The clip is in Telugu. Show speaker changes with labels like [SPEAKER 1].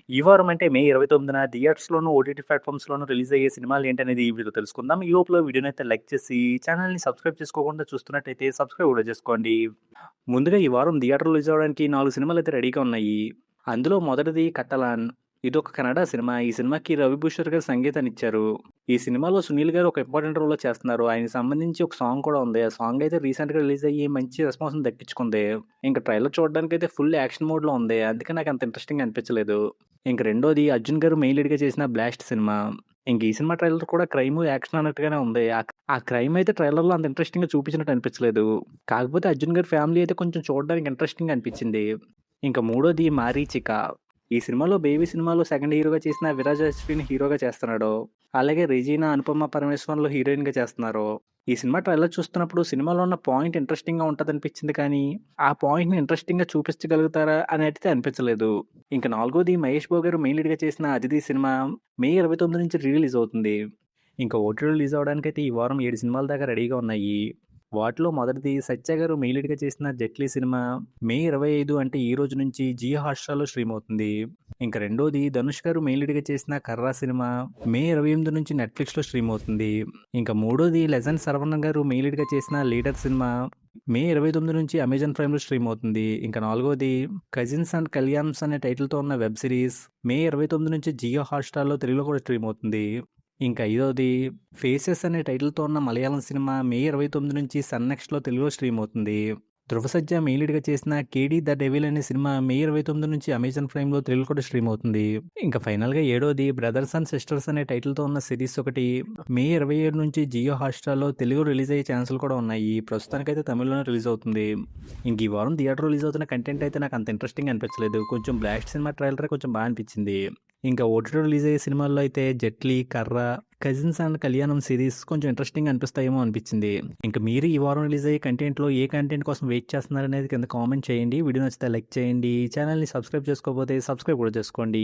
[SPEAKER 1] ఈ వారం అంటే మే 29న థియేటర్స్‌లోను, ఓటీటీ ప్లాట్‌ఫార్మ్స్‌లోను రిలీజ్ అయ్యే సినిమాలు ఏంటనేది ఈ వీడియోలో తెలుసుకుందాం. ఈ లోపల వీడియోనైతే లైక్ చేసి ఛానెల్‌ని సబ్స్క్రైబ్ చేసుకోకుండా చూస్తున్నట్టయితే సబ్స్క్రైబ్ కూడా చేసుకోండి. ముందుగా ఈ వారం థియేటర్‌లో రిలీజ్ అవ్వడానికి 4 సినిమాలైతే రెడీగా ఉన్నాయి. అందులో మొదటిది 'కట్టలాన్'. ఇదొక కన్నడ సినిమా. ఈ సినిమాకి రవి బుషర్ గారు సంగీతాన్నిచ్చారు. ఈ సినిమాలో సునీల్ గారు ఒక ఇంపార్టెంట్ రోల్‌లో చేస్తున్నారు. ఆయనకి సంబంధించి ఒక సాంగ్ కూడా ఉంది. ఆ సాంగ్ అయితే రీసెంట్‌గా రిలీజ్ అయ్యి మంచి రెస్పాన్స్‌ని దక్కించుకుంది. ఇంక ట్రైలర్ చూడడానికైతే ఫుల్ యాక్షన్ మోడ్‌లో ఉంది. అందుకే నాకు అంత ఇంట్రెస్టింగ్‌గా అనిపించలేదు. ఇంక రెండోది అర్జున్ గారు మెయిన్ లీడ్‌గా చేసిన 'బ్లాస్ట్' సినిమా. ఇంక ఈ సినిమా ట్రైలర్ కూడా క్రైము, యాక్షన్ అన్నట్టుగానే ఉంది. ఆ క్రైమ్ అయితే ట్రైలర్‌లో అంత ఇంట్రెస్టింగ్‌గా చూపించినట్టు అనిపించలేదు. కాకపోతే అర్జున్ గారి ఫ్యామిలీ అయితే కొంచెం చూడడానికి ఇంట్రెస్టింగ్‌గా అనిపించింది. ఇంక మూడోది 'మారీచిక'. ఈ సినిమాలో 'బేబీ' సినిమాలో సెకండ్ హీరోగా చేసిన విరాజ్ అశ్విన్ హీరోగా చేస్తున్నాడు. అలాగే రెజీనా, అనుపమ పరమేశ్వరన్‌లో హీరోయిన్‌గా చేస్తున్నారు. ఈ సినిమా ట్రైలర్ చూస్తున్నప్పుడు సినిమాలో ఉన్న పాయింట్ ఇంట్రెస్టింగ్‌గా ఉంటదనిపించింది కానీ, ఆ పాయింట్‌ని ఇంట్రెస్టింగ్‌గా చూపించగలుగుతారా అని అయితే అనిపించలేదు. ఇంక నాలుగోది మహేష్ బాబు గారు మెయిన్ లీడ్‌గా చేసిన 'అతిథి' సినిమా మే 29 నుంచి రిలీజ్ అవుతుంది. ఇంకా ఓటీటీలో రిలీజ్ అవ్వడానికైతే ఈ వారం 7 సినిమాల దాకా రెడీగా ఉన్నాయి. వాటిలో మొదటిది సత్య గారు మెయిన్ లీడ్‌గా చేసిన 'జెట్లీ' సినిమా మే 25 అంటే ఈ రోజు నుంచి జియో హాట్‌స్టార్‌లో స్ట్రీమ్ అవుతుంది. ఇంక రెండోది ధనుష్ గారు మెయిన్ లీడ్‌గా చేసిన 'కర్ర' సినిమా మే 28 నుంచి నెట్‌ఫ్లిక్స్‌లో స్ట్రీమ్ అవుతుంది. ఇంక మూడోది లెజెండ్ శరవణన్ గారు మెయిన్ లీడ్‌గా చేసిన 'లీడర్' సినిమా మే 29 నుంచి అమెజాన్ ప్రైమ్‌లో స్ట్రీమ్ అవుతుంది. ఇంక నాలుగోది 'కజిన్స్ అండ్ కళ్యాణ్స్' అనే టైటిల్‌తో ఉన్న వెబ్ సిరీస్ మే 29 నుంచి జియో హాట్‌స్టార్‌లో తెలుగులో కూడా స్ట్రీమ్ అవుతుంది. ఇంకా ఐదోది 'ఫేసెస్' అనే టైటిల్‌తో ఉన్న మలయాళం సినిమా మే 29 నుంచి సన్ నెక్స్ట్‌లో తెలుగులో స్ట్రీమ్ అవుతుంది. ధృవ సజ్జా మెయిన్ లీడ్‌గా చేసిన 'కేడీ ద డెవిల్' అనే సినిమా మే 29 నుంచి అమెజాన్ ప్రైమ్‌లో తెలుగులో కూడా స్ట్రీమ్ అవుతుంది. ఇంకా ఫైనల్‌గా ఏడోది 'బ్రదర్స్ అండ్ సిస్టర్స్' అనే టైటిల్‌తో ఉన్న సిరీస్ ఒకటి మే 27 నుంచి జియో హాట్‌స్టార్‌లో తెలుగు రిలీజ్ అయ్యే ఛాన్సులు కూడా ఉన్నాయి. ప్రస్తుతానికైతే తమిళ్‌లోనే రిలీజ్ అవుతుంది. ఇంక ఈ వారం థియేటర్‌లో రిలీజ్ అవుతున్న కంటెంట్ అయితే నాకు అంత ఇంట్రెస్టింగ్ అనిపించలేదు. కొంచెం 'బ్లాస్ట్' సినిమా ట్రైలరే కొంచెం బాగా అనిపించింది. ఇంకా ఓటీటీలో రిలీజ్ అయ్యే సినిమాల్లో అయితే 'జెట్లీ', 'కర్ర', 'కజిన్స్ అండ్ కళ్యాణం' సిరీస్ కొంచెం ఇంట్రెస్టింగ్ అనిపిస్తాయేమో అనిపించింది. ఇంక మీరు ఈ వారం రిలీజ్ అయ్యే కంటెంట్‌లో ఏ కంటెంట్ కోసం వెయిట్ చేస్తున్నారనేది కింద కామెంట్ చేయండి. వీడియో నచ్చితే లైక్ చేయండి. ఛానల్‌ని సబ్స్క్రైబ్ చేసుకోకపోతే సబ్స్క్రైబ్ కూడా చేసుకోండి.